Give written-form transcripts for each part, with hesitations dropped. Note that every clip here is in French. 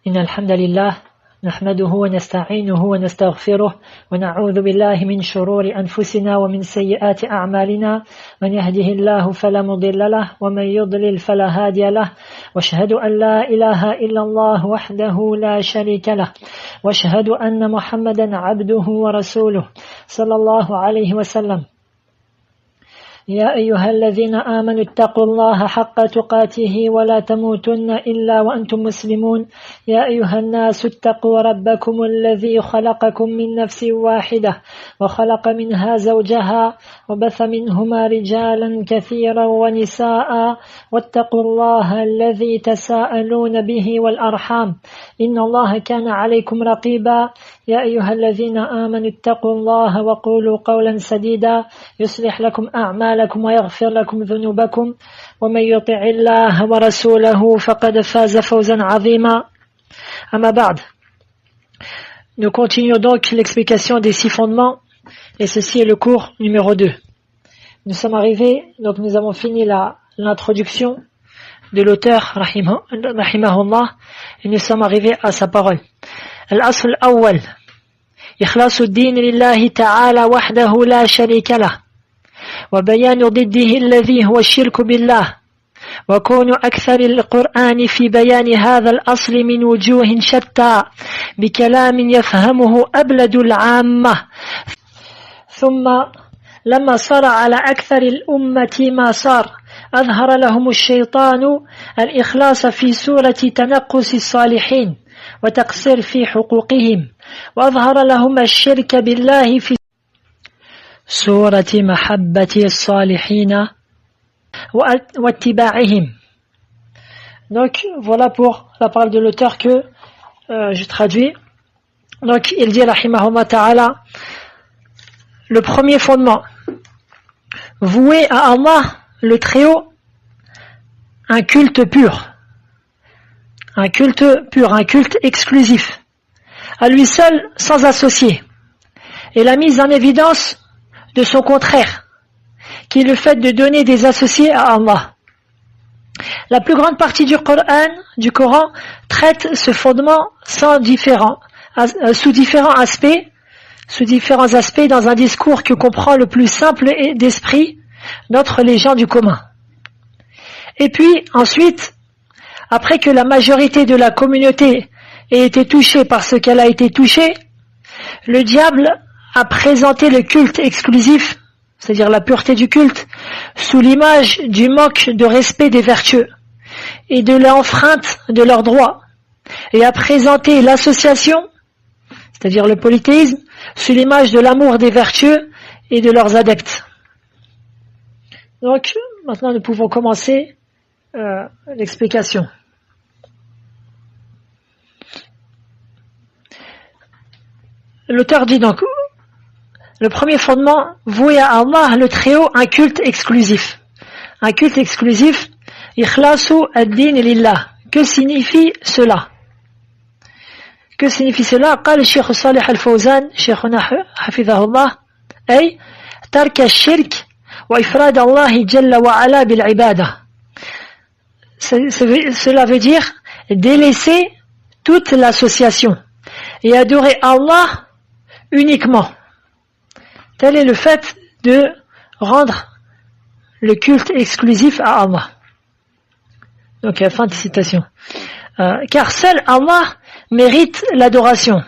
إن الحمد لله نحمده ونستعينه ونستغفره ونعوذ بالله من شرور أنفسنا ومن سيئات أعمالنا من يهده الله فلا مضل له ومن يضلل فلا هادي له واشهد أن لا إله إلا الله وحده لا شريك له واشهد أن محمدا عبده ورسوله صلى الله عليه وسلم يا أيها الذين آمنوا اتقوا الله حق تقاته ولا تموتن إلا وأنتم مسلمون يا أيها الناس اتقوا ربكم الذي خلقكم من نفس واحدة وخلق منها زوجها وبث منهما رجالا كثيرا ونساء واتقوا الله الذي تساءلون به والأرحام إن الله كان عليكم رقيبا يا أيها الذين آمنوا اتقوا الله وقولوا قولا سديدا يصلح لكم أعمالكم ويغفر لكم ذنوبكم ومن يطع الله ورسوله فقد فاز فوزا عظيما أما بعد. Nous continuons donc l'explication des 6 fondements et ceci est le cours numéro 2. Nous sommes arrivés, donc nous avons fini l'introduction de l'auteur rahimahullah et nous sommes arrivés à sa parole. الأصل الأول إخلاص الدين لله تعالى وحده لا شريك له وبيان ضده الذي هو الشرك بالله وكون أكثر القرآن في بيان هذا الأصل من وجوه شتى بكلام يفهمه أبلد العامة ثم لما صار على أكثر الأمة ما صار أظهر لهم الشيطان الإخلاص في سورة تنقص الصالحين وتقصير في حقوقهم وأظهر لهم الشرك بالله في سورة محبة الصالحين واتباعهم. Donc voilà pour la parole de l'auteur que je traduis. Donc il dit rahimahullah ta'ala, le premier fondement, vouer à Allah le Très-Haut un culte pur. Un culte pur, un culte exclusif, à lui seul sans associé, et la mise en évidence de son contraire, qui est le fait de donner des associés à Allah. La plus grande partie du Coran traite ce fondement sous différents aspects dans un discours que comprend le plus simple d'esprit notre les gens du commun. Et puis ensuite, après que la majorité de la communauté ait été touchée par ce qu'elle a été touchée, le diable a présenté le culte exclusif, c'est-à-dire la pureté du culte, sous l'image du manque de respect des vertueux et de l'enfreinte de leurs droits, et a présenté l'association, c'est-à-dire le polythéisme, sous l'image de l'amour des vertueux et de leurs adeptes. Donc, maintenant nous pouvons commencer l'explication. L'auteur dit donc, le premier fondement, vouer à Allah le Très-Haut un culte exclusif. Un culte exclusif, ikhlasu ad-din lillah. Que signifie cela? Que signifie cela? قال الشيخ صالح الفوزان شيخنا حفظه الله أي ترك الشرك وإفراد الله جل وعلا بالعبادة. Cela veut dire délaisser toute l'association et adorer Allah uniquement. Tel est le fait de rendre le culte exclusif à Allah. Donc, fin de citation. Car seul Allah mérite l'adoration,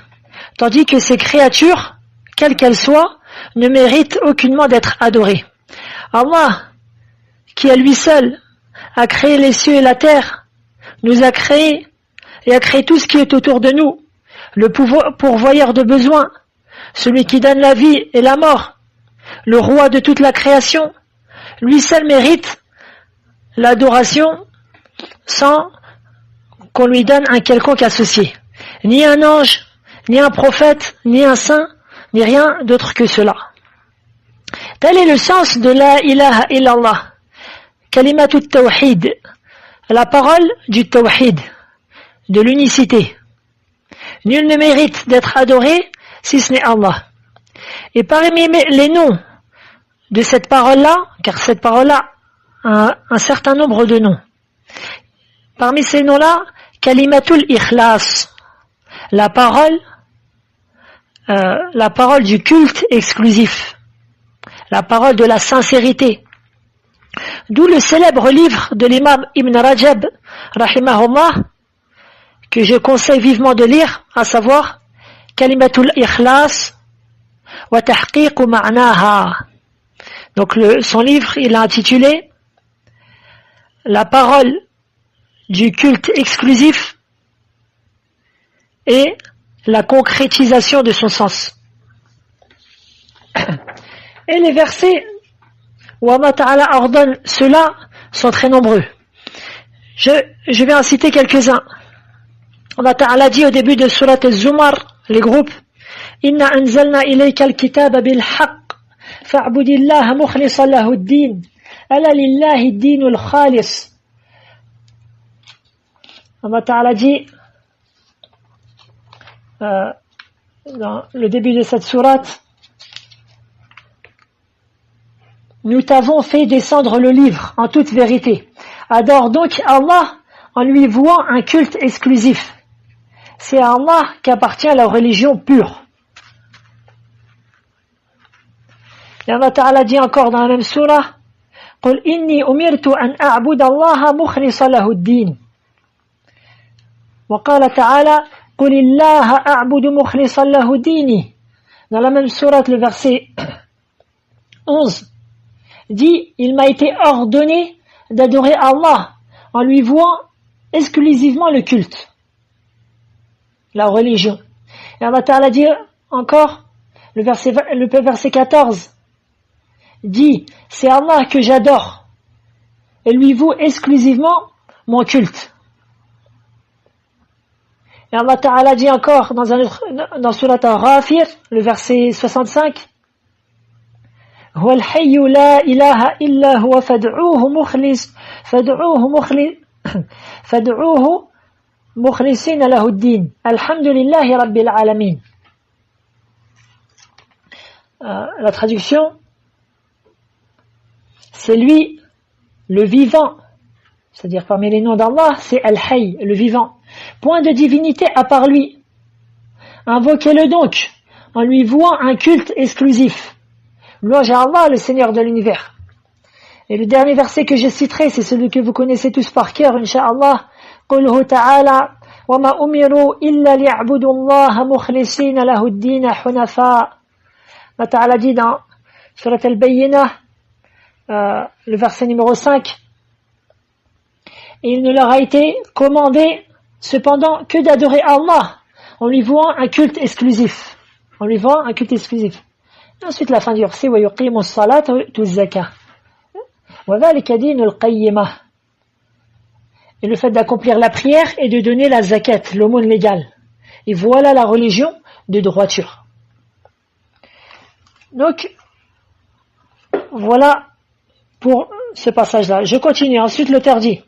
tandis que ces créatures, quelles qu'elles soient, ne méritent aucunement d'être adorées. Allah, qui à lui seul a créé les cieux et la terre, nous a créé et a créé tout ce qui est autour de nous, le pourvoyeur de besoins, celui qui donne la vie et la mort, le roi de toute la création, lui seul mérite l'adoration sans qu'on lui donne un quelconque associé. Ni un ange, ni un prophète, ni un saint, ni rien d'autre que cela. Tel est le sens de la ilaha illallah, kalimatu tawhid, la parole du tawhid, de l'unicité. Nul ne mérite d'être adoré si ce n'est Allah. Et parmi les noms de cette parole-là, car cette parole-là a un certain nombre de noms, parmi ces noms-là, Kalimatul ikhlas, la parole du culte exclusif, la parole de la sincérité. D'où le célèbre livre de l'imam Ibn Rajab, rahimahullah, que je conseille vivement de lire, à savoir Kalimatul ikhlas wa tahqiq ma'naha. Donc son livre, il a intitulé La parole du culte exclusif et la concrétisation de son sens. Et les versets où Allah Ta'ala ordonne cela sont très nombreux. Je vais en citer quelques-uns. Allah Ta'ala dit au début de Surat al-Zumar, les groupes, Inna anzalna ilayka al-kitaba bil-haqq fa'budillaha mukhlisan lahu ad-din ala lillahi ad-dinul khalis. Allah Ta'ala dit dans le début de cette sourate, nous t'avons fait descendre le livre en toute vérité. Adore donc Allah en lui vouant un culte exclusif. C'est à Allah qu'appartient la religion pure. Et Allah Ta'ala dit encore dans la même sourate, قُلْ إِنِّي أُمِرْتُ أَنْ أَعْبُدَ اللَّهَ مُخْلِصًا لَهُ الدِّينَ. وقال تعالى قل الله أعبد مخلصا له ديني. Dans la même sourate, le verset 11 dit, il m'a été ordonné d'adorer Allah en lui vouant exclusivement le culte, la religion. Et Allah Ta'ala dit encore, le verset 14 dit, c'est Allah que j'adore et lui voue exclusivement mon culte. Et Allah Ta'ala dit encore dans Surat Al-Ghafir, le verset 65, هو الحي لا إله إلا هو فادعوه مخلصين له الدين الحمد لله رب العالمين. La traduction, c'est lui le vivant, c'est-à-dire parmi les noms d'Allah, c'est Al-Hayy, le vivant. Point de divinité à part lui. Invoquez-le donc en lui vouant un culte exclusif. Louange à Allah, le Seigneur de l'univers. Et le dernier verset que je citerai, c'est celui que vous connaissez tous par cœur, Inch'Allah. قُلْهُ تَعَالَى وَمَا أُمِرُوا إِلَّا لِيَعْبُدُوا اللَّهَ مُخْلِصِينَ لَهُ الدِّينَ حُنَفَاءَ. Allah Ta'ala dit dans Surat Al-Bayyinah, le verset numéro 5, et il ne leur a été commandé cependant que d'adorer Allah en lui vouant un culte exclusif. En lui vouant un culte exclusif. Et ensuite la fin du verset, وَيُقِيمُ الصَّلَاةَ وَيُؤْتُ الزَّكَاةَ وَذَلِكَ دِينُ الْقَيِّمَةِ. Et le fait d'accomplir la prière et de donner la zakat, l'aumône légale. Et voilà la religion de droiture. Donc, voilà pour ce passage-là. Je continue. Ensuite, l'auteur dit,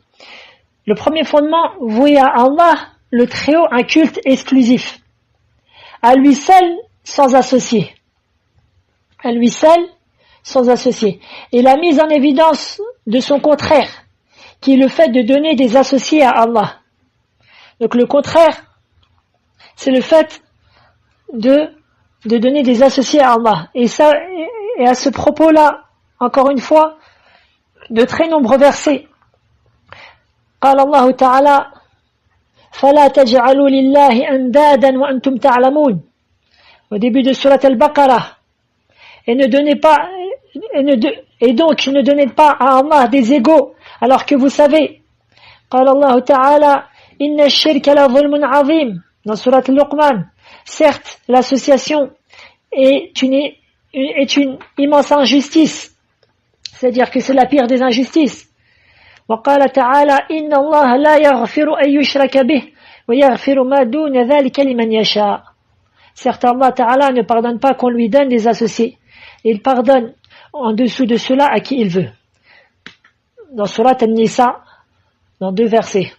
le premier fondement, vouer à Allah, le Très-Haut, un culte exclusif. À lui seul, sans associé. À lui seul, sans associé. Et la mise en évidence de son contraire, qui est le fait de donner des associés à Allah. Donc le contraire, c'est le fait de donner des associés à Allah. Et ça, et à ce propos-là, encore une fois, de très nombreux versets. قال الله تعالى فلا تجعلوا لله أندادا وأنتم تعلمون. Au début de Surat Al-Baqarah. Et donc ne donnez pas à Allah des égaux alors que vous savez. قال الله تعالى إن الشرك لظلم عظيم. Dans Surat Al-Luqman. Certes, l'association est une immense injustice. C'est-à-dire que c'est la pire des injustices. وقال تعالى إن الله لا يغفر أن يشرك به ويغفر ما دون ذلك لمن يشاء. Certes, Allah Ta'ala ne pardonne pas qu'on lui donne des associés. Il pardonne en dessous de cela à qui il veut. Dans Surat An-Nisa, dans 2 versets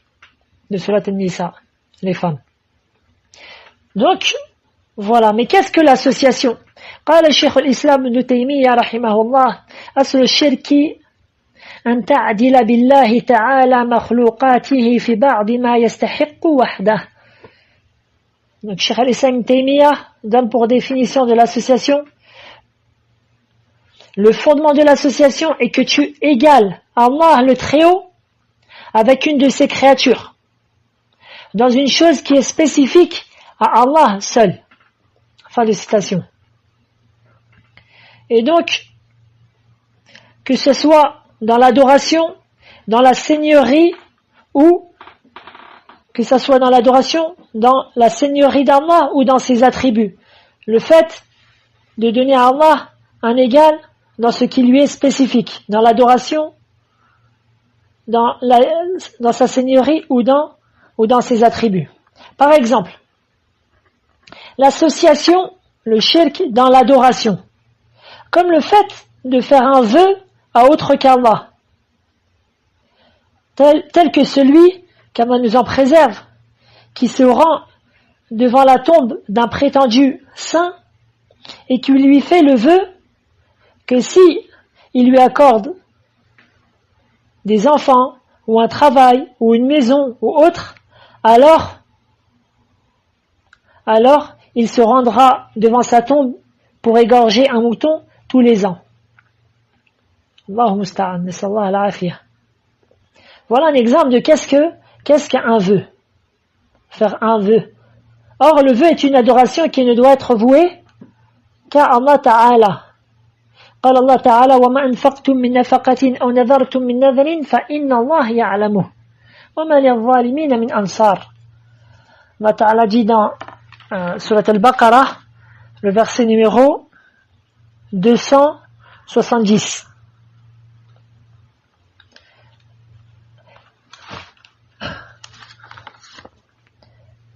de Surat An-Nisa, les femmes. Donc, voilà. Mais qu'est-ce que l'association? قال الشيخ الإسلام ابن تيمية رحمه الله أصل الشرك أن تعدل بالله تعالى مخلوقاته في بعض ما يستحق وحده. Donc Cheikh al-Islam Ibn Taymiyyah donne pour définition de l'association: le fondement de l'association est que tu égales Allah le Très-Haut avec une de ses créatures dans une chose qui est spécifique à Allah seul. Fin de citation. Et donc, que ce soit dans l'adoration, dans la seigneurie, ou que ce soit dans l'adoration, dans la seigneurie d'Allah ou dans ses attributs, le fait de donner à Allah un égal dans ce qui lui est spécifique, dans l'adoration, dans sa seigneurie ou dans ses attributs. Par exemple, l'association, le shirk dans l'adoration, comme le fait de faire un vœu à autre qu'Allah, tel que celui qu'Allah nous en préserve, qui se rend devant la tombe d'un prétendu saint et qui lui fait le vœu que si il lui accorde des enfants ou un travail ou une maison ou autre, alors il se rendra devant sa tombe pour égorger un mouton tous les ans. Allahu musta'an, nasallahu al-afiyah. Voilà un exemple de qu'est-ce qu'un vœu. Faire un vœu. Or, le vœu est une adoration qui ne doit être vouée qu'à Allah Ta'ala. قال الله تعالى وما أنفقتم من نفقة أو نذرتم من نذر فإن الله يعلمه وما للظالمين من أنصار. Allah Ta'ala dit dans Surat Al-Baqarah, le verset numéro 270.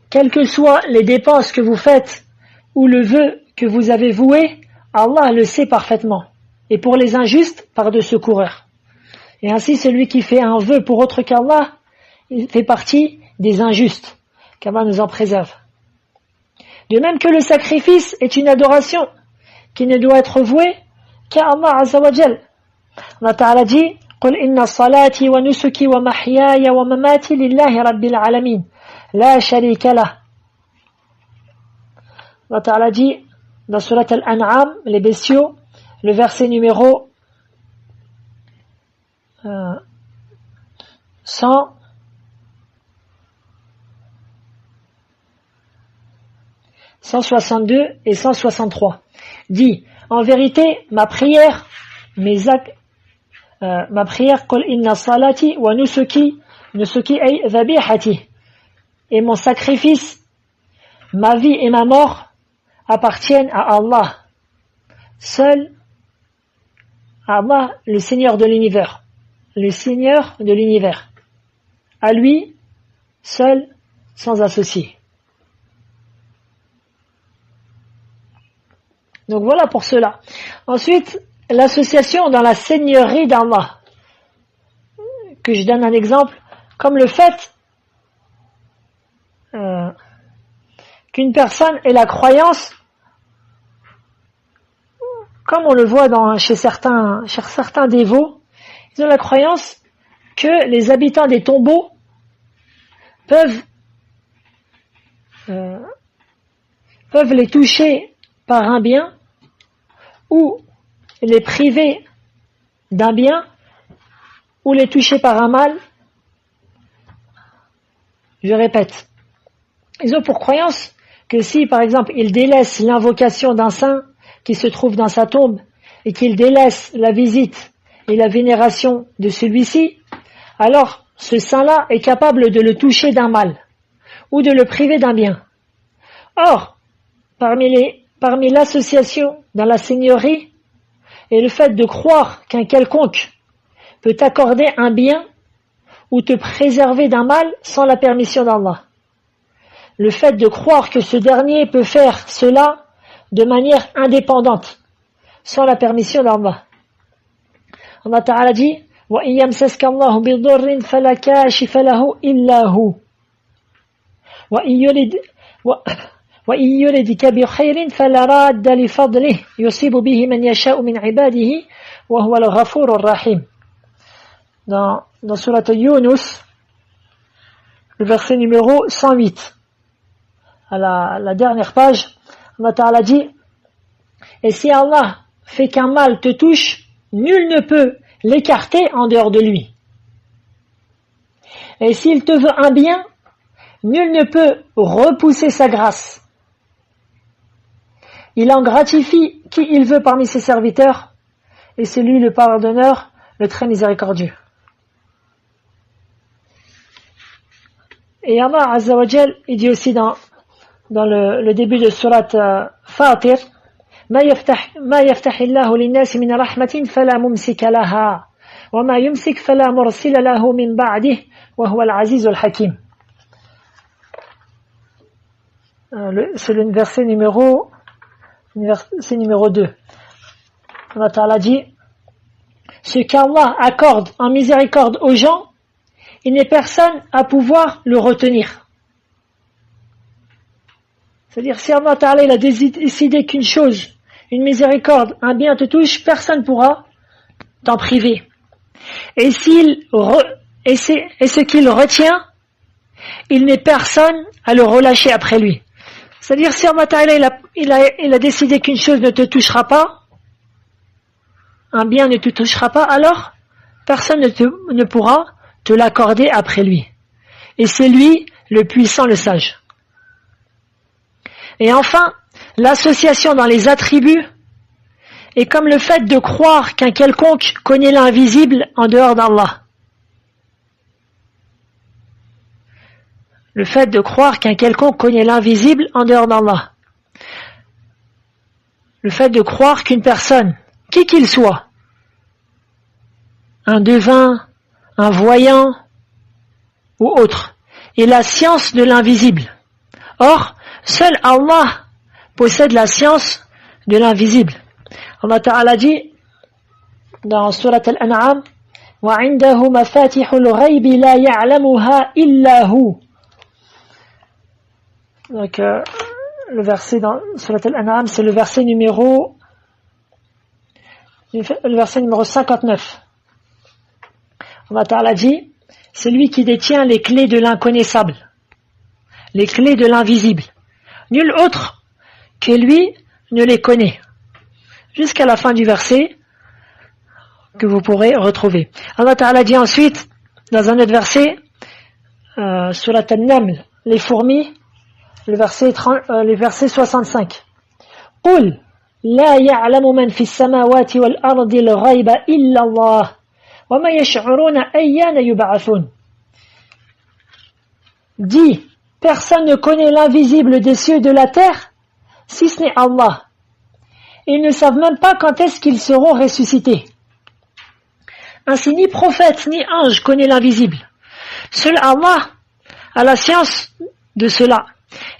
Quelles que soient les dépenses que vous faites ou le vœu que vous avez voué, Allah le sait parfaitement. Et pour les injustes, par de secoureurs. Et ainsi, celui qui fait un vœu pour autre qu'Allah, il fait partie des injustes. Qu'Allah nous en préserve. De même que le sacrifice est une adoration qui ne doit être vouée qu'à Allah Azza wa Jal. Allah Ta'ala dit: قل إن صلاتي ونسكي ومحياي ومماتي لله رب العالمين لا شريك له. Allah Ta'ala dit dans Surat Al-An'am, les bestiaux, le verset numéro 162 et 163, dit: en vérité, ma prière, قل إن صلاتي ونسكي أي ذبيحتي, et mon sacrifice, ma vie et ma mort appartiennent à Allah seul, à Allah, le Seigneur de l'univers, à lui seul, sans associé. Donc voilà pour cela. Ensuite, l'association dans la seigneurie d'Allah, que je donne un exemple, comme le fait qu'une personne ait la croyance, comme on le voit chez certains dévots, ils ont la croyance que les habitants des tombeaux peuvent les toucher par un bien ou les priver d'un bien ou les toucher par un mal. Je répète, ils ont pour croyance que si par exemple ils délaissent l'invocation d'un saint qui se trouve dans sa tombe et qu'il délaisse la visite et la vénération de celui-ci, alors ce saint-là est capable de le toucher d'un mal ou de le priver d'un bien. Or, parmi l'association dans la seigneurie et le fait de croire qu'un quelconque peut t'accorder un bien ou te préserver d'un mal sans la permission d'Allah. Le fait de croire que ce dernier peut faire cela de manière indépendante, sans la permission d'Allah. Allah Ta'ala dit: وَإِن يَمْسَسْكَ اللَّهُ بِضُرٍّ فَلَا كَاشِفَ لَهُ إِلَّا هُوَ وَإِن يُرِدْكَ بِخَيْرٍ فَلَا رَادَّ لِفَضْلِهِ يُصِيبُ بِهِ مَنْ يَشَاءُ مِنْ عِبَادِهِ وَهُوَ الْغَفُورُ الرَّحِيمُ. dans Surat Yunus, le verset numéro 108. À la dernière page, Allah Ta'ala dit: et si Allah fait qu'un mal te touche, nul ne peut l'écarter en dehors de lui. Et s'il te veut un bien, nul ne peut repousser sa grâce. Il en gratifie qui il veut parmi ses serviteurs, et c'est lui le pardonneur, le très miséricordieux. Et Allah Azza wa Jal, il dit aussi dans le début de surat Fatir: ما يفتح الله للناس من رحمة فلا ممسك لها وما يمسك فلا مرسل له من بعده وهو العزيز الحكيم. C'est le verset numéro 2. Allah Ta'ala dit: ce qu'Allah accorde en miséricorde aux gens, il n'est personne à pouvoir le retenir. C'est-à-dire, si Allah Ta'ala il a décidé qu'une chose, une miséricorde, un bien te touche, personne ne pourra t'en priver. Et ce qu'il retient, il n'est personne à le relâcher après lui. C'est-à-dire, si Allah Ta'ala il a décidé qu'une chose ne te touchera pas, un bien ne te touchera pas, alors personne ne pourra te l'accorder après lui. Et c'est lui le puissant, le sage. Et enfin, l'association dans les attributs est comme le fait de croire qu'un quelconque connaît l'invisible en dehors d'Allah. Le fait de croire qu'un quelconque connaît l'invisible en dehors d'Allah. Le fait de croire qu'une personne, qui qu'il soit, un devin, un voyant ou autre, est la science de l'invisible. Or, seul Allah possède la science de l'invisible. Allah Ta'ala dit dans Surat Al-An'am: وَعِنْدَهُ مَفَاتِحُ الْغَيْبِ لَا يَعْلَمُهَا إِلَّا هُ. Donc, le verset dans Surat Al-An'am, c'est le verset numéro 59. Allah Ta'ala dit: c'est lui qui détient les clés de l'inconnaissable, les clés de l'invisible. Nul autre que lui ne les connaît. Jusqu'à la fin du verset que vous pourrez retrouver. Allah Ta'ala dit ensuite, dans un autre verset, Surat An-Naml, les fourmis, le verset 65. قُلْ لَا يَعْلَمُ مَنْ فِي السَّمَاوَاتِ وَالْأَرْضِ الْغَيْبَ إِلَّا اللَّهُ وَمَا يَشْعُرُونَ أَيَّانَ يُبْعَثُونَ. Dis, personne ne connaît l'invisible des cieux et de la terre, si ce n'est Allah. Ils ne savent même pas quand est-ce qu'ils seront ressuscités. Ainsi, ni prophète, ni ange connaît l'invisible. Seul Allah a la science de cela.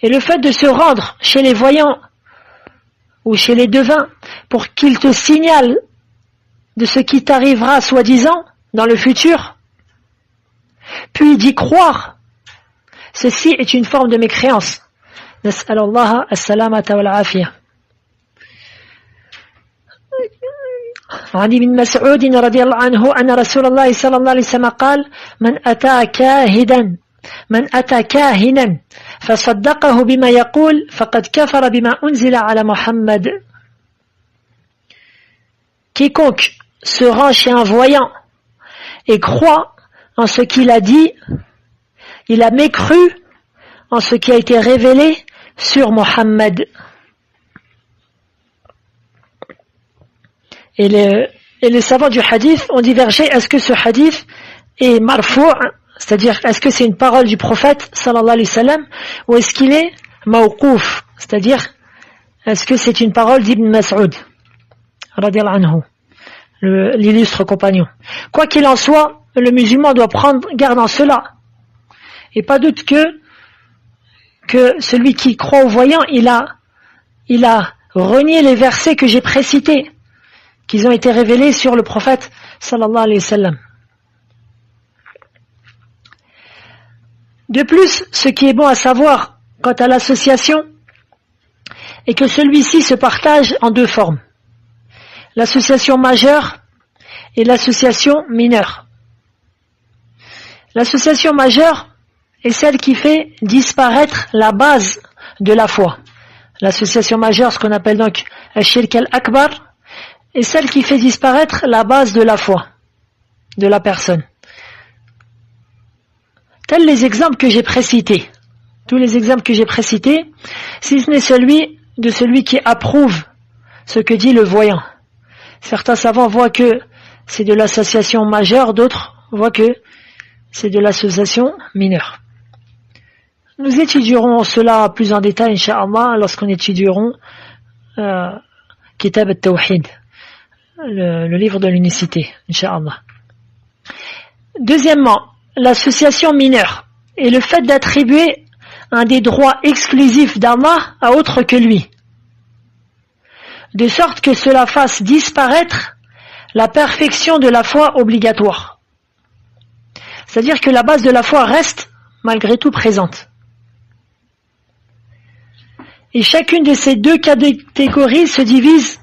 Et le fait de se rendre chez les voyants ou chez les devins pour qu'ils te signalent de ce qui t'arrivera soi-disant dans le futur, puis d'y croire, ceci est une forme de mécréance. Nas'alallah as-salamata wal afiyah. عن ابن مسعود رضي الله عنه أن رسول الله صلى الله عليه وسلم قال: من أتى كاهنا فصدقه بما يقول فقد كفر بما أنزل على محمد. Quiconque se rend chez un voyant et croit en ce qu'il a dit, il a mécru en ce qui a été révélé sur Mohammed. Et les savants du hadith ont divergé: est-ce que ce hadith est marfou', c'est-à-dire est-ce que c'est une parole du prophète sallallahu alayhi wa sallam, ou est-ce qu'il est mawqouf, c'est-à-dire est-ce que c'est une parole d'Ibn Mas'ud radiyallahu anhu, l'illustre compagnon. Quoi qu'il en soit, le musulman doit prendre garde en cela. Et pas doute que celui qui croit au voyant, il a renié les versets que j'ai précités, qu'ils ont été révélés sur le prophète sallallahu alayhi wa sallam. De plus, ce qui est bon à savoir quant à l'association est que celui-ci se partage en deux formes: l'association majeure et l'association mineure. L'association majeure est celle qui fait disparaître la base de la foi. L'association majeure, ce qu'on appelle donc Ash-Shirk al-Akbar, est celle qui fait disparaître la base de la foi de la personne. Tels les exemples que j'ai précités. Tous les exemples que j'ai précités, si ce n'est celui qui approuve ce que dit le voyant. Certains savants voient que c'est de l'association majeure, d'autres voient que c'est de l'association mineure. Nous étudierons cela plus en détail, Inch'Allah, lorsqu'on étudierons Kitab al-Tawhid, le livre de l'unicité, Inch'Allah. Deuxièmement, l'association mineure est le fait d'attribuer un des droits exclusifs d'Allah à autre que lui, de sorte que cela fasse disparaître la perfection de la foi obligatoire. C'est-à-dire que la base de la foi reste malgré tout présente. Et chacune de ces deux catégories se divise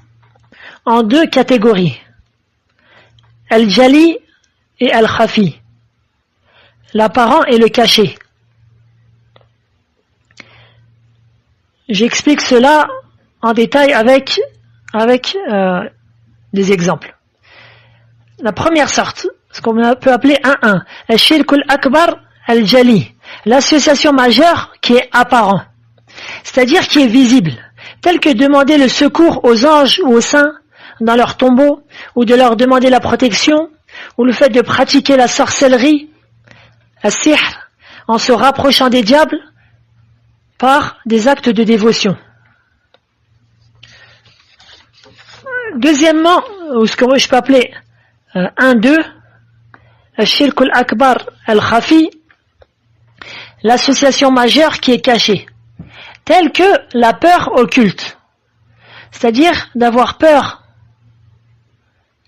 en deux catégories. Al-Jali et Al-Khafi. L'apparent et le caché. J'explique cela en détail avec des exemples. La première sorte, ce qu'on peut appeler 1-1, Al-Shirk al-Akbar al-Jali, l'association majeure qui est apparent, c'est-à-dire qui est visible, tel que demander le secours aux anges ou aux saints dans leur tombeau, ou de leur demander la protection, ou le fait de pratiquer la sorcellerie, as-sihr, en se rapprochant des diables par des actes de dévotion. Deuxièmement, ou ce que je peux appeler 1-2, Al-Shirk al-Akbar al-Khafi, l'association majeure qui est cachée, telle que la peur occulte, c'est-à-dire d'avoir peur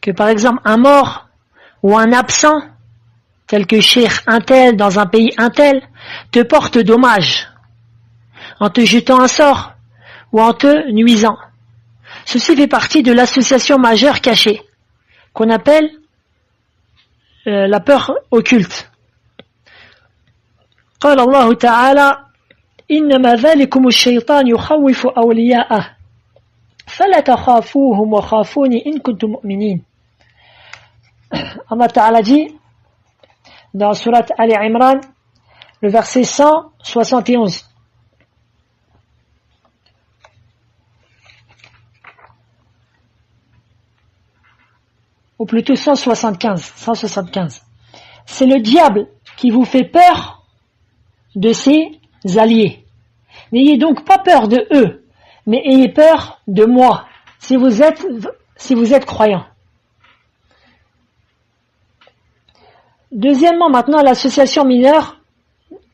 que par exemple un mort ou un absent, tel que cheikh un tel dans un pays un tel, te porte dommage en te jetant un sort ou en te nuisant. Ceci fait partie de l'association majeure cachée, qu'on appelle la peur occulte. قال الله تعالى إنما ذلكم الشيطان يخوف أولياءه فلا تخافوهم وخافوني إن كنتم مؤمنين. Allah Ta'ala dit dans Surat Ali Imran, le verset 171. Ou plutôt 175. C'est le diable qui vous fait peur de ses alliés. N'ayez donc pas peur de eux, mais ayez peur de moi, si vous êtes croyants. Deuxièmement, maintenant, l'association mineure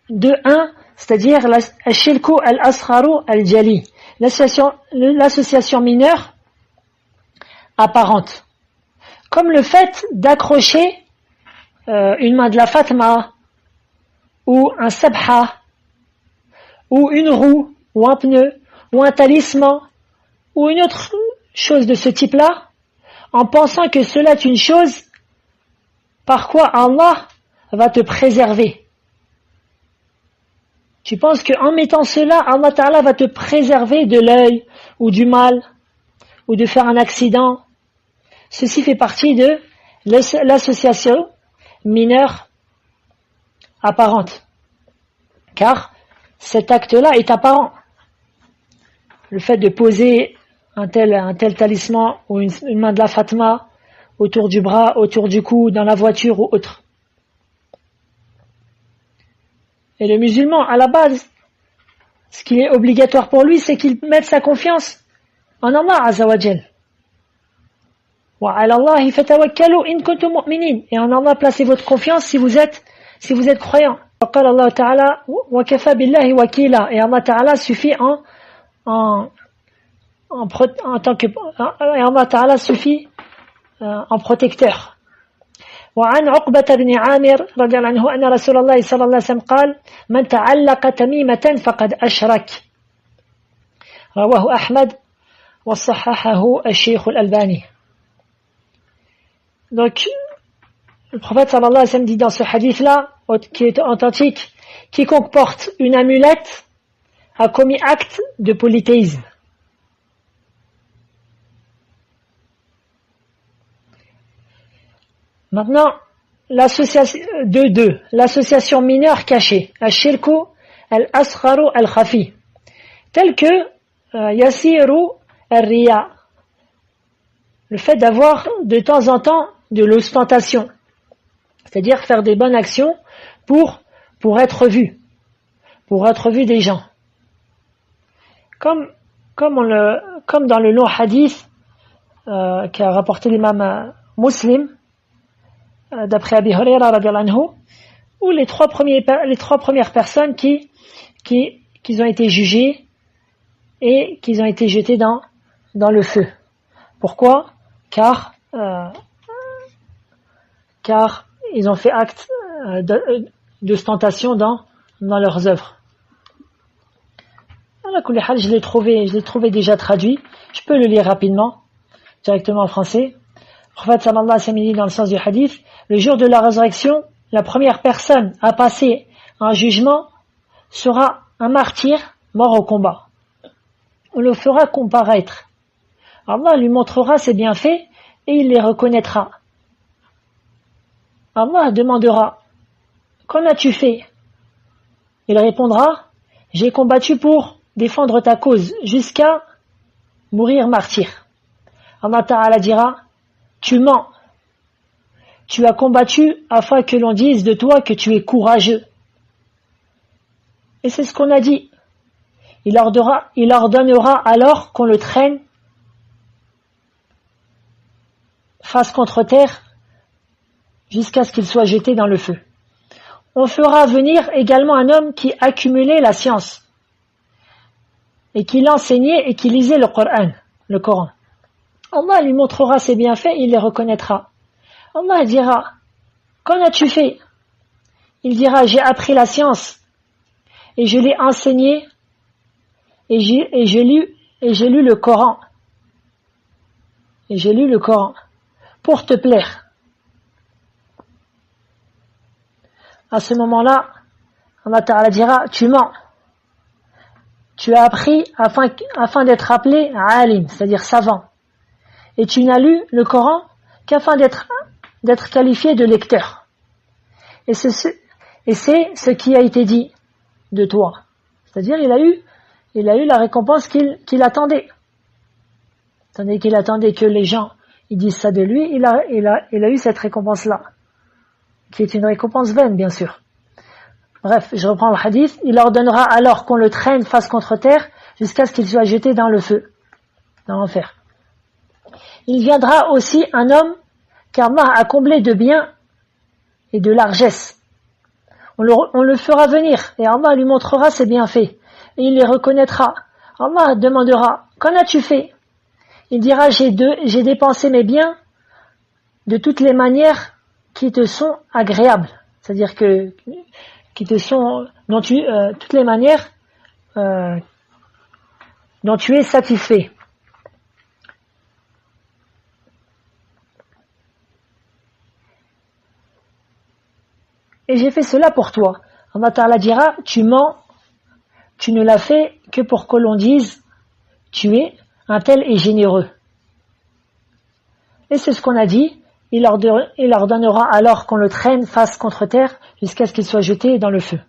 de 1, c'est-à-dire Al-Shirku al-Asgharu al-Jali, l'association mineure apparente. Comme le fait d'accrocher une main de la Fatma, ou un sabha, ou une roue, ou un pneu, ou un talisman, ou une autre chose de ce type-là, en pensant que cela est une chose par quoi Allah va te préserver. Tu penses qu'en mettant cela, Allah Ta'ala va te préserver de l'œil, ou du mal, ou de faire un accident. Ceci fait partie de l'association mineure apparente. Car cet acte-là est apparent. Le fait de poser un tel talisman ou une main de la Fatma autour du bras, autour du cou, dans la voiture ou autre. Et le musulman, à la base, ce qui est obligatoire pour lui, c'est qu'il mette sa confiance en Allah Azza wa Jal. وَعَلَى اللَّهِ فَتَوَكَّلُوا إِن كُنتُم مُؤْمِنِينَ. Et en Allah, placez votre confiance si vous êtes croyants. وقال الله تعالى وكفى بالله وكيلا. Et Allah Ta'ala suffit en protecteur. وعن عقبة بن عامر رضي الله عنه أن رسول الله صلى الله عليه وسلم قال من تعلق تميمة فقد أشرك. رواه أحمد وصححه الشيخ الألباني. Donc, le prophète sallallahu alayhi wa sallam dit dans ce hadith-là, qui est authentique, quiconque porte une amulette a commis acte de polythéisme. Maintenant, l'association mineure cachée, al-shirku al-asgharu al-khafi, tel que yasiru al-riya, le fait d'avoir de temps en temps de l'ostentation, c'est-à-dire faire des bonnes actions pour être vu des gens. Comme dans le long hadith qu'a rapporté l'imam Muslim, d'après Abi Huraira radhiyallahu anhu, où les trois premières personnes qui ont été jugées et qui ont été jetées dans le feu. Pourquoi? Car ils ont fait acte d'ostentation dans leurs œuvres. Je l'ai trouvé déjà traduit. Je peux le lire rapidement, directement en français. Le prophète sallallahu alayhi wa sallam dit dans le sens du hadith: le jour de la résurrection, la première personne à passer un jugement sera un martyr mort au combat. On le fera comparaître. Allah lui montrera ses bienfaits et il les reconnaîtra. Allah demandera: qu'en as-tu fait? Il répondra: j'ai combattu pour défendre ta cause jusqu'à mourir martyr. Allah Ta'ala dira: tu mens. Tu as combattu afin que l'on dise de toi que tu es courageux. Et c'est ce qu'on a dit. Il ordonnera alors qu'on le traîne face contre terre jusqu'à ce qu'il soit jeté dans le feu. On fera venir également un homme qui accumulait la science et qui l'enseignait et qui lisait le Coran. Allah lui montrera ses bienfaits et il les reconnaîtra. Allah dira: qu'en as-tu fait? Il dira: j'ai appris la science et je l'ai enseignée et j'ai lu le Coran. Et j'ai lu le Coran pour te plaire. À ce moment-là, Allah Ta'ala dira: tu mens. Tu as appris afin d'être appelé alim, c'est-à-dire savant. Et tu n'as lu le Coran qu'afin d'être qualifié de lecteur. Et c'est ce qui a été dit de toi. C'est-à-dire il a eu la récompense qu'il attendait. Tandis qu'il attendait que les gens ils disent ça de lui, il a eu cette récompense-là, qui est une récompense vaine, bien sûr. Bref, je reprends le hadith. Il ordonnera alors qu'on le traîne face contre terre jusqu'à ce qu'il soit jeté dans le feu, dans l'enfer. Il viendra aussi un homme qu'Allah a comblé de biens et de largesse. On le fera venir et Allah lui montrera ses bienfaits et il les reconnaîtra. Allah demandera: qu'en as-tu fait? Il dira: j'ai dépensé mes biens de toutes les manières qui te sont agréables, c'est-à-dire que toutes les manières dont tu es satisfait. Et j'ai fait cela pour toi. Allah Ta'ala dira: tu mens, tu ne l'as fait que pour que l'on dise tu es un tel et généreux. Et c'est ce qu'on a dit. Il ordonnera alors qu'on le traîne face contre terre jusqu'à ce qu'il soit jeté dans le feu.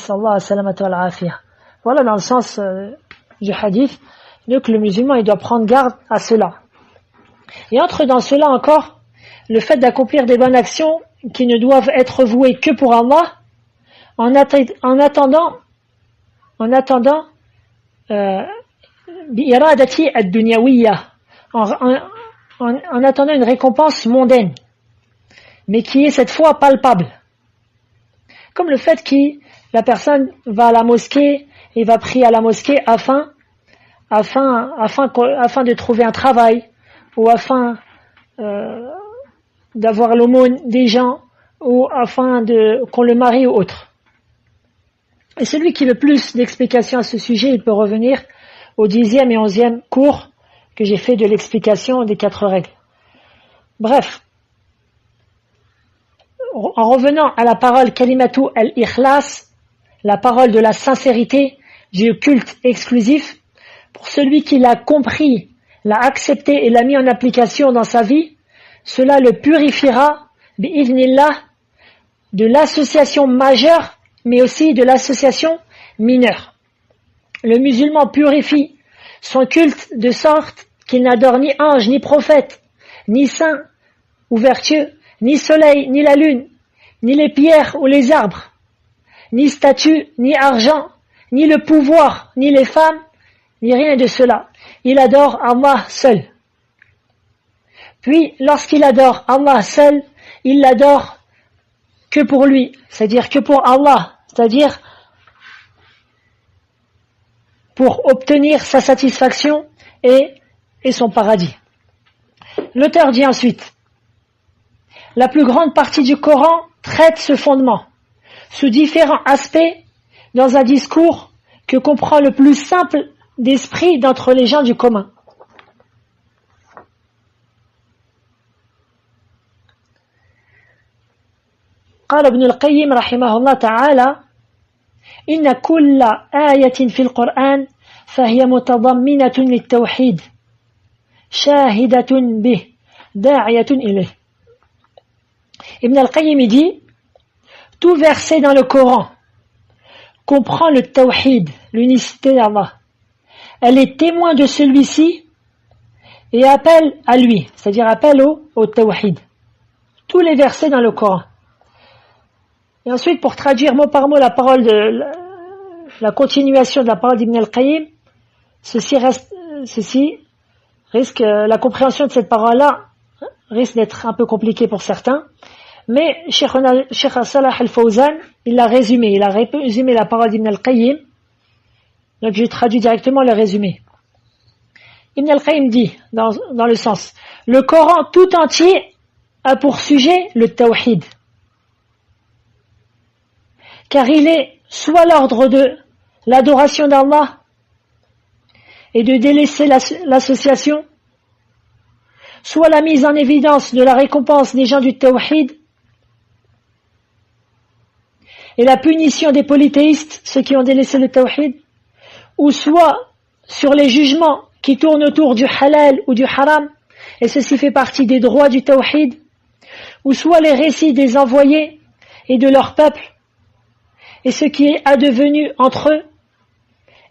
Voilà dans le sens du hadith que le musulman il doit prendre garde à cela. Et entre dans cela encore le fait d'accomplir des bonnes actions qui ne doivent être vouées que pour Allah, en attendant bi'iradati ad-dunyawiyya, en attendant une récompense mondaine, mais qui est cette fois palpable. Comme le fait que la personne va à la mosquée et va prier à la mosquée afin de trouver un travail, ou afin d'avoir l'aumône des gens, ou afin qu'on le marie ou autre. Et celui qui veut plus d'explications à ce sujet, il peut revenir au 10e et 11e cours que j'ai fait de l'explication des 4 règles. Bref, en revenant à la parole kalimatu al-ikhlas, la parole de la sincérité, du culte exclusif, pour celui qui l'a compris, l'a accepté et l'a mis en application dans sa vie, cela le purifiera, bi'idhnillah, de l'association majeure, mais aussi de l'association mineure. Le musulman purifie son culte de sorte qu'il n'adore ni ange, ni prophète, ni saint ou vertueux, ni soleil, ni la lune, ni les pierres ou les arbres, ni statue, ni argent, ni le pouvoir, ni les femmes, ni rien de cela. Il adore Allah seul. Puis, lorsqu'il adore Allah seul, il l'adore que pour lui, c'est-à-dire que pour Allah, c'est-à-dire pour obtenir sa satisfaction et son paradis. L'auteur dit ensuite, la plus grande partie du Coran traite ce fondement, sous différents aspects, dans un discours que comprend le plus simple d'esprit d'entre les gens du commun. قال ابن القيم رحمه الله تعالى إن كل آية في القرآن فهي متضمنة للتوحيد شاهدة به داعية إليه. Ibn al-Qayyim dit, tout verset dans le Coran comprend le tawhid, l'unicité d'Allah. Elle est témoin de celui-ci et appelle à lui, c'est-à-dire appelle au tawhid. Tous les versets dans le Coran. Et ensuite, pour traduire mot par mot la parole la continuation de la parole d'Ibn al-Qayyim, la compréhension de cette parole-là risque d'être un peu compliquée pour certains. Mais Cheikh Salah al-Fawzan, il a résumé la parole d'Ibn al-Qayyim. Donc je traduis directement le résumé. Ibn al-Qayyim dit, dans le sens, le Coran tout entier a pour sujet le tawhid. Car il est soit l'ordre de l'adoration d'Allah et de délaisser l'association, soit la mise en évidence de la récompense des gens du tawhid et la punition des polythéistes, ceux qui ont délaissé le tawhid, ou soit sur les jugements qui tournent autour du halal ou du haram, et ceci fait partie des droits du tawhid, ou soit les récits des envoyés et de leur peuple, et ce qui est advenu entre eux,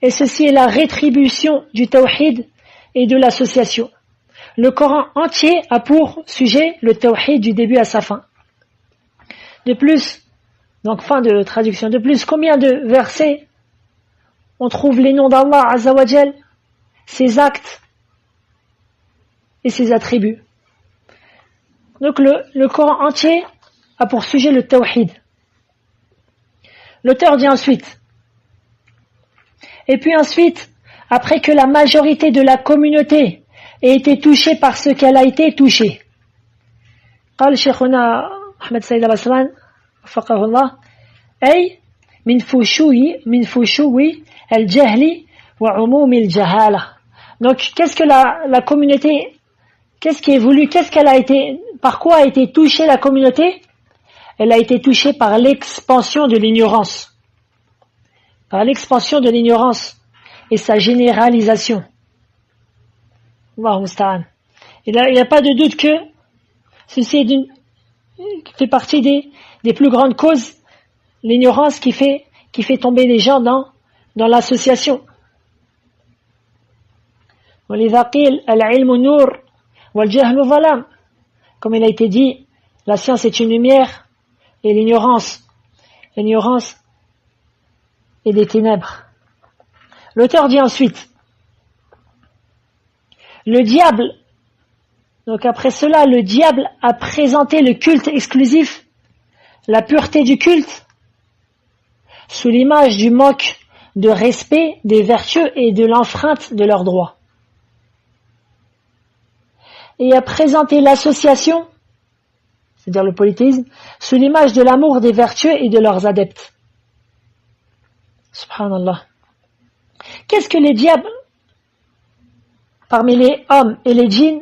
et ceci est la rétribution du tawhid et de l'association. Le Coran entier a pour sujet le tawhid du début à sa fin. De plus, donc fin de traduction, de plus, combien de versets on trouve les noms d'Allah Azza wa Jal, ses actes et ses attributs. Donc le Coran entier a pour sujet le tawhid. L'auteur dit ensuite, et puis ensuite, après que la majorité de la communauté ait été touchée par ce qu'elle a été touchée. قال شيخنا أحمد سيد الأسلان وفقه الله أي من فشو الجهل وعموم الجهالة. Donc qu'est-ce que la communauté, qu'est-ce qui est voulu, par quoi a été touchée la communauté? Elle a été touchée par l'expansion de l'ignorance. Par l'expansion de l'ignorance et sa généralisation. Allahu musta'an. Il n'y a pas de doute que ceci fait partie des plus grandes causes, l'ignorance qui fait tomber les gens dans l'association. وَلِذَا قِيلَ الْعِلْمُ نُورٌ وَالْجَهْلُ ظَلَامٌ. Comme il a été dit, la science est une lumière et l'ignorance est des ténèbres. L'auteur dit ensuite, le diable, donc après cela, le diable a présenté le culte exclusif, la pureté du culte, sous l'image du manque de respect des vertueux et de l'enfreinte de leurs droits. Et a présenté l'association, c'est-à-dire le polythéisme, sous l'image de l'amour des vertueux et de leurs adeptes. Subhanallah. Qu'est-ce que les diables, parmi les hommes et les djinns,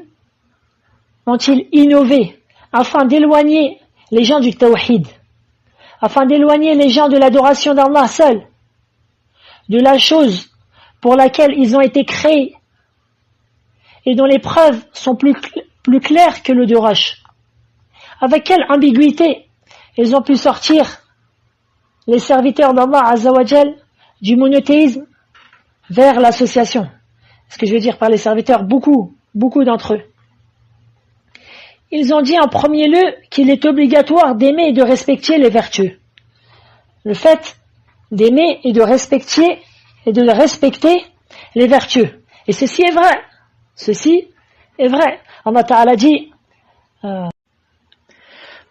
ont-ils innové afin d'éloigner les gens du tawhid, afin d'éloigner les gens de l'adoration d'Allah seul, de la chose pour laquelle ils ont été créés et dont les preuves sont plus claires que l'eau de roche. Avec quelle ambiguïté ils ont pu sortir les serviteurs d'Allah Azzawajal du monothéisme vers l'association. Ce que je veux dire par les serviteurs, beaucoup d'entre eux. Ils ont dit en premier lieu qu'il est obligatoire d'aimer et de respecter les vertueux. Le fait d'aimer et de respecter les vertueux. Et ceci est vrai. Ceci est vrai. Allah Ta'ala dit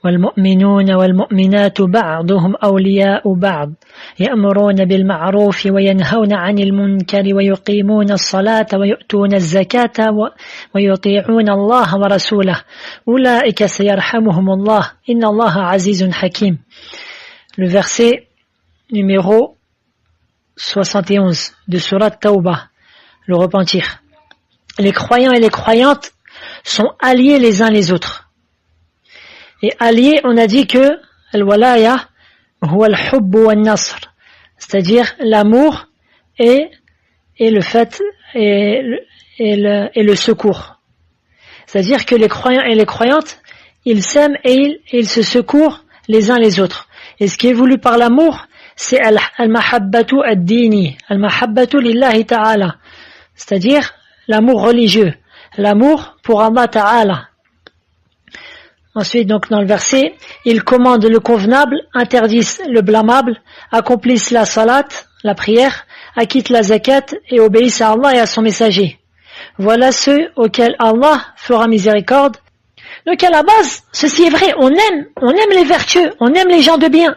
والمؤمنون والمؤمنات بعضهم أولياء بعض يأمرون بالمعروف وينهون عن المنكر ويقيمون الصلاة ويؤتون الزكاة ويطيعون الله ورسوله أولئك سيرحمهم الله إن الله عزيز حكيم. Le verset numéro 71 de Surat Tawbah, le repentir. Les croyants et les croyantes sont alliés les uns les autres. Et alliés, on a dit que al-walaya huwa al-hubb wa an-nasr, c'est-à-dire l'amour et le fait et le secours. C'est-à-dire que les croyants et les croyantes, ils s'aiment et ils se secourent les uns les autres. Et ce qui est voulu par l'amour, c'est al-mahabbatu ad-dini, al-mahabbatu lillahi ta'ala, c'est-à-dire l'amour religieux, l'amour pour Allah Ta'ala. Ensuite, donc, dans le verset, ils commandent le convenable, interdisent le blâmable, accomplissent la salat, la prière, acquittent la zakat et obéissent à Allah et à son messager. Voilà ceux auxquels Allah fera miséricorde. Donc, à la base, ceci est vrai, on aime les vertueux, on aime les gens de bien.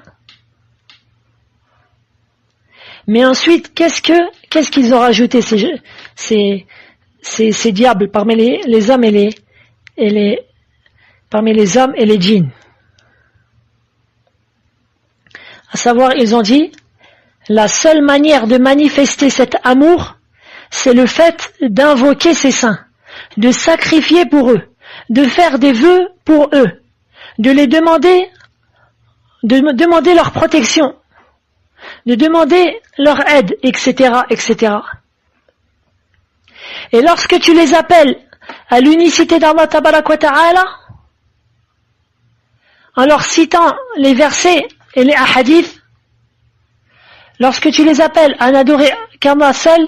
Mais ensuite, qu'est-ce qu'ils ont rajouté ces diables parmi les hommes parmi les hommes et les djinns. À savoir, ils ont dit, la seule manière de manifester cet amour, c'est le fait d'invoquer ces saints, de sacrifier pour eux, de faire des vœux pour eux, de demander leur protection, de demander leur aide, etc., etc. Et lorsque tu les appelles à l'unicité d'Allah Tabarak wa Ta'ala, en leur citant les versets et les hadiths, lorsque tu les appelles à n'adorer qu'Allah seul,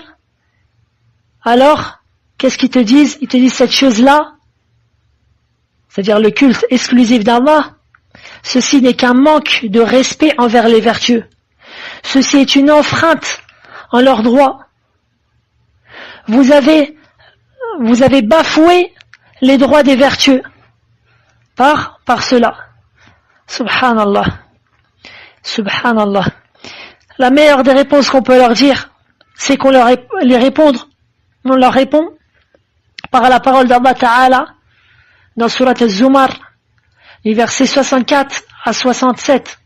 alors, qu'est-ce qu'ils te disent? Ils te disent cette chose-là, c'est-à-dire le culte exclusif d'Allah, ceci n'est qu'un manque de respect envers les vertueux. Ceci est une enfreinte en leurs droits. Vous avez bafoué les droits des vertueux par cela. Subhanallah. Subhanallah. La meilleure des réponses qu'on peut leur dire, c'est qu'on leur répond par la parole d'Allah Ta'ala dans Surat Al-Zumar, les versets 64 à 67.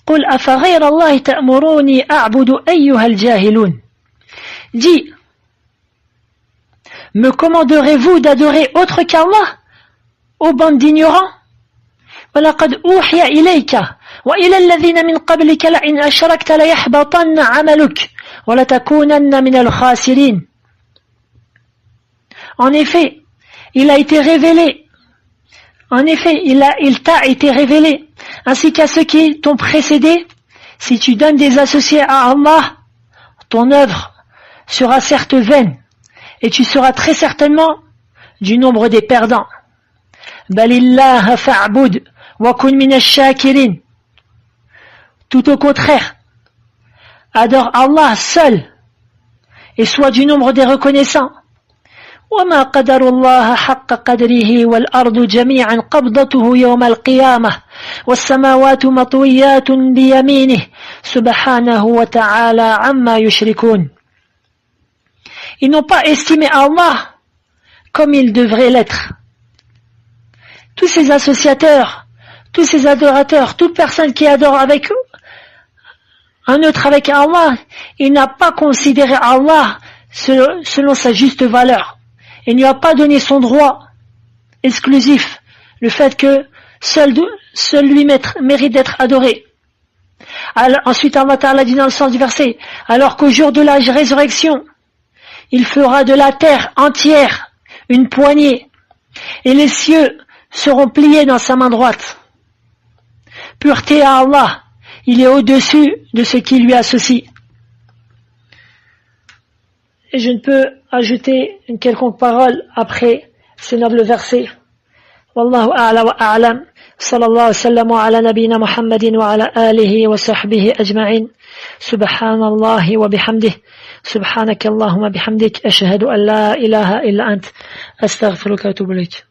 قل أفغير الله تأمروني أعبد أيها الجاهلون. Dis, me commanderez-vous d'adorer autre qu'Allah, ô bande d'ignorants? وَلَقَدْ أُوحِيَ إِلَيْكَ وَإِلَى الَّذِينَ مِنْ قَبْلِكَ لَئِنْ أَشْرَكْتَ لَيَحْبَطَنَّ عَمَلُكَ وَلَتَكُونَنَّ مِنَ الْخَاسِرِينَ. En effet, il t'a été révélé, ainsi qu'à ceux qui t'ont précédé, si tu donnes des associés à Allah, ton œuvre sera certes vaine, et tu seras très certainement du nombre des perdants. Balillaha fa'bud wa kun minash shakirin. Tout au contraire, adore Allah seul, et sois du nombre des reconnaissants. وما قدر الله حق قدره والأرض جميعا قبضته يوم القيامة والسماوات مطويات بيمينه سبحانه وتعالى عما يشركون. Ils n'ont pas estimé Allah comme il devrait l'être. Tous ces associateurs, tous ces adorateurs, toute personne qui adore avec un autre avec Allah, il n'a pas considéré Allah selon sa juste valeur. Il ne lui a pas donné son droit exclusif, le fait que seul lui mérite d'être adoré. Alors, ensuite Allah Ta'ala dit dans le sens du verset, alors qu'au jour de la résurrection, il fera de la terre entière une poignée, et les cieux seront pliés dans sa main droite. Pureté à Allah, il est au-dessus de ce qui lui associe. Et je ne peux ajouter une quelconque parole après ces nobles versets. Wallahu a'la wa a'lam. Sallallahu alayhi wa sallam wa ala nabina Muhammadin wa ala alihi wa sahbihi ajma'in. Subhanallahi wa bihamdih. Subhanaka Allahumma bihamdik. Ashhadu an la ilaha illa ant. Astaghfiruka wa atubu ilayk.